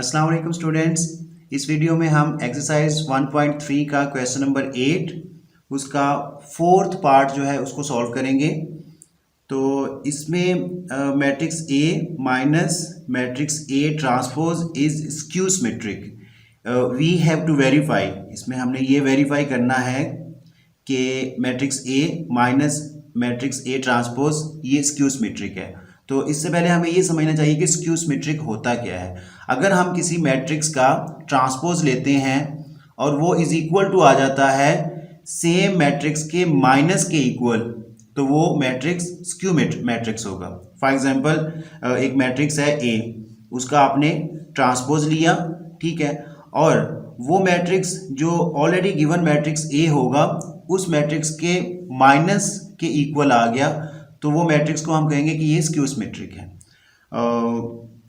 अस्सलाम वालेकुम स्टूडेंट्स। इस वीडियो में हम एक्सरसाइज 1.3 का क्वेश्चन नंबर 8 उसका फोर्थ पार्ट जो है उसको सॉल्व करेंगे। तो इसमें matrix A minus matrix A transpose is skew symmetric. We have to verify, इसमें हमने ये वेरीफाई करना है कि matrix A minus matrix A transpose ये स्क्यू सिमेट्रिक है। तो इससे पहले हमें ये समझना चाहिए कि स्क्यू सिमेट्रिक होता क्या है। अगर हम किसी मैट्रिक्स का ट्रांसपोज लेते हैं और वो इज इक्वल टू आ जाता है सेम मैट्रिक्स के माइनस के इक्वल, तो वो मैट्रिक्स स्क्यू मैट्रिक्स होगा। फॉर एग्जांपल एक मैट्रिक्स है ए, उसका आपने ट्रांसपोज लिया, ठीक है, और वो मैट्रिक्स जो ऑलरेडी गिवन मैट्रिक्स ए होगा उस मैट्रिक्स के माइनस के इक्वल आ गया, तो वो मैट्रिक्स को हम कहेंगे कि ये स्क्यू सिमेट्रिक है।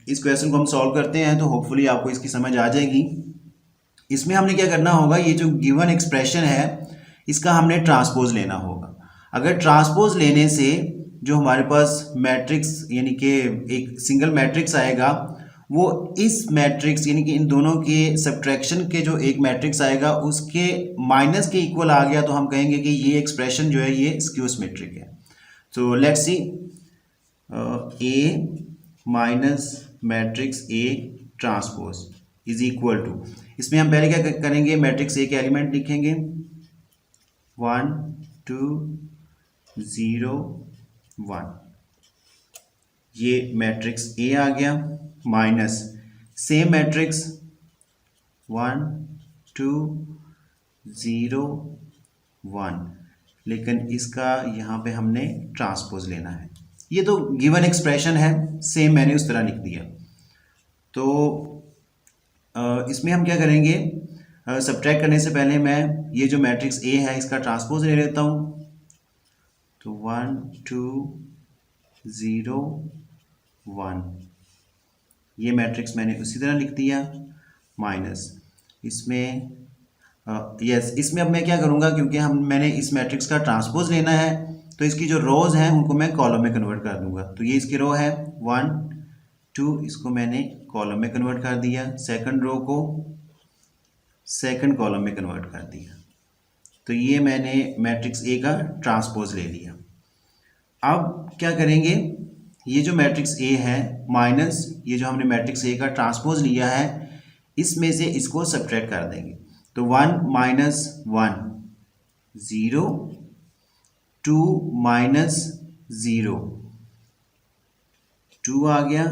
इस क्वेश्चन को हम सॉल्व करते हैं तो होपफुली आपको इसकी समझ आ जाएगी। इसमें हमने क्या करना होगा, ये जो गिवन एक्सप्रेशन है इसका हमने ट्रांसपोज लेना होगा। अगर ट्रांसपोज लेने से जो हमारे पास मैट्रिक्स यानी कि एक सिंगल मैट्रिक्स आएगा वो इस मैट्रिक्स यानी कि इन दोनों के सब्ट्रैक्शन के जो एक मैट्रिक्स आएगा उसके माइनस के इक्वल आ गया, तो हम कहेंगे कि ये एक्सप्रेशन जो है ये स्क्यू सिमेट्रिक है। तो let's see A minus matrix A transpose is equal to, इसमें हम पहले क्या करेंगे, मैट्रिक्स ए के एलिमेंट लिखेंगे 1 2 0 1, ये मैट्रिक्स ए आ गया, माइनस सेम मैट्रिक्स 1 2 0 1, लेकिन इसका यहाँ पे हमने ट्रांसपोज लेना है। ये तो गिवन एक्सप्रेशन है, सेम मैंने उस तरह लिख दिया। तो इसमें हम क्या करेंगे, सब्ट्रैक्ट करने से पहले मैं ये जो मैट्रिक्स ए है इसका ट्रांसपोज ले लेता हूँ। तो 1 2 0 1, ये मैट्रिक्स मैंने उसी तरह लिख दिया, माइनस इसमें इसमें अब मैं क्या करूँगा, क्योंकि मैंने इस मैट्रिक्स का ट्रांसपोज लेना है तो इसकी जो रोज हैं उनको मैं कॉलम में कन्वर्ट कर दूंगा। तो ये इसकी रो है 1 2, इसको मैंने कॉलम में कन्वर्ट कर दिया, सेकंड रो को सेकंड कॉलम में कन्वर्ट कर दिया। तो ये मैंने मैट्रिक्स ए का ट्रांसपोज ले लिया। अब क्या करेंगे, ये जो मैट्रिक्स ए है माइनस ये जो हमने मैट्रिक्स ए का ट्रांसपोज लिया है इसमें से इसको सब्ट्रैक्ट कर देंगे। तो 1 माइनस 1 0, 2 माइनस 0 2 आ गया,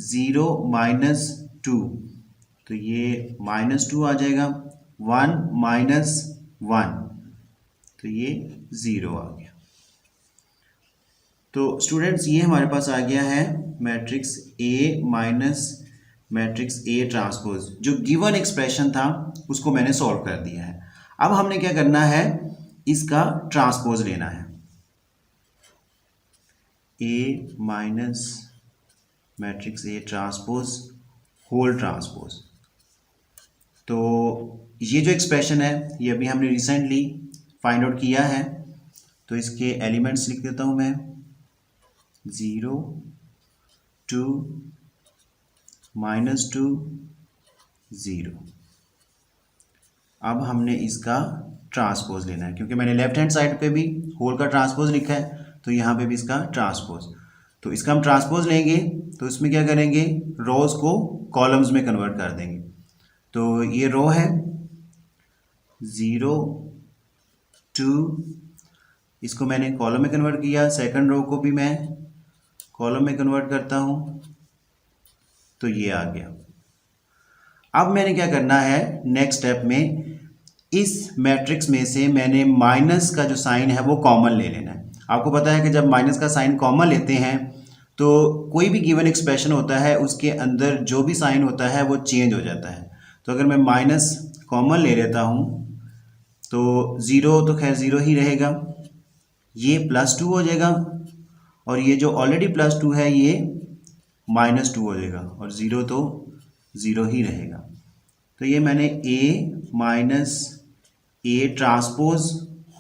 0 माइनस 2, तो ये -2 आ जाएगा, 1 माइनस 1, तो ये 0 आ गया। तो स्टूडेंट्स ये हमारे पास आ गया है matrix A minus matrix A transpose, जो गिवन एक्सप्रेशन था उसको मैंने सॉल्व कर दिया है। अब हमने क्या करना है, इसका ट्रांसपोज लेना है, A minus matrix A transpose whole transpose. तो ये जो एक्सप्रेशन है ये अभी हमने रिसेंटली फाइंड आउट किया है, तो इसके एलिमेंट्स लिख देता हूँ मैं 0 2 -2 0। अब हमने इसका ट्रांसपोज लेना है, क्योंकि मैंने लेफ्ट हैंड साइड पे भी होल का ट्रांसपोज लिखा है तो यहाँ पे भी इसका ट्रांसपोज। तो इसका हम ट्रांसपोज लेंगे तो इसमें क्या करेंगे, रोज को कॉलम्स में कन्वर्ट कर देंगे। तो ये रो है 0 2, इसको मैंने कॉलम में कन्वर्ट किया, सेकंड रो को भी मैं कॉलम में कन्वर्ट करता हूँ, तो ये आ गया। अब मैंने क्या करना है, नेक्स्ट स्टेप में इस मैट्रिक्स में से मैंने माइनस का जो साइन है वो कॉमन ले लेना है। आपको पता है कि जब माइनस का साइन कॉमन लेते हैं तो कोई भी गिवन एक्सप्रेशन होता है उसके अंदर जो भी साइन होता है वो चेंज हो जाता है। तो अगर मैं माइनस कॉमन ले लेता हूँ तो 0 तो खैर 0 ही रहेगा, ये +2 हो जाएगा, और ये जो ऑलरेडी +2 है ये -2 हो जाएगा, और 0 तो 0 ही रहेगा। तो ये मैंने A minus A transpose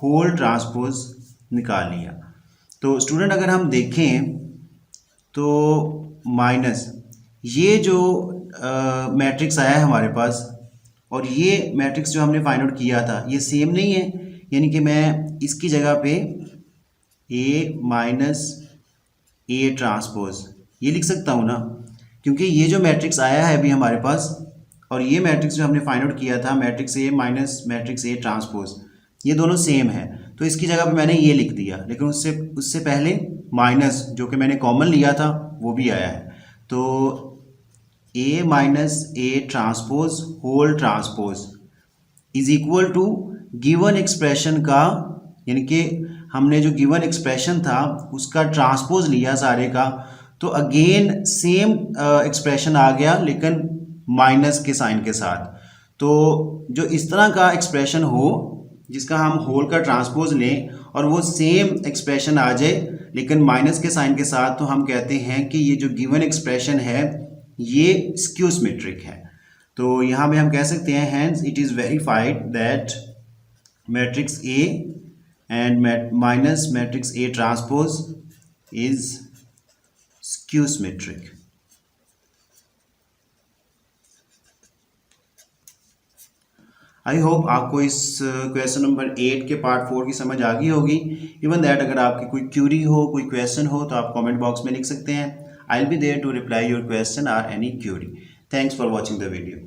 whole transpose निकाल लिया। तो स्टूडेंट अगर हम देखें तो माइनस ये जो मैट्रिक्स आया है हमारे पास और ये मैट्रिक्स जो हमने फाइंड आउट किया था ये सेम नहीं है, यानी कि मैं इसकी जगह पे ए माइनस ए ट्रांसपोज ये लिख सकता हूँ ना, क्योंकि ये जो मैट्रिक्स आया है अभी हमारे पास और ये मैट्रिक्स जो हमने फाइंड आउट किया था matrix A minus matrix A transpose ये दोनों सेम है, तो इसकी जगह पे मैंने ये लिख दिया, लेकिन उससे पहले माइनस जो कि मैंने कॉमन लिया था वो भी आया है। तो A minus A transpose whole transpose is equal to given expression का, यानी कि हमने जो गिवन एक्सप्रेशन था उसका ट्रांसपोज लिया सारे का, तो अगेन सेम एक्सप्रेशन आ गया लेकिन माइनस के साइन के साथ। तो जो इस तरह का एक्सप्रेशन हो जिसका हम होल का ट्रांसपोज लें और वो सेम एक्सप्रेशन आ जाए लेकिन माइनस के साइन के साथ, तो हम कहते हैं कि ये जो गिवन एक्सप्रेशन है ये स्क्यू सिमेट्रिक है। तो यहाँ पे हम कह सकते हैं hence it is verified that matrix A and minus matrix A transpose is skew symmetric. I hope आपको इस क्वेश्चन नंबर 8 के पार्ट 4 की समझ आ गई होगी। इवन दैट अगर आपकी कोई क्यूरी हो, कोई क्वेश्चन हो तो आप कमेंट बॉक्स में लिख सकते हैं। I will be there to reply your question और any query. Thanks for watching the video.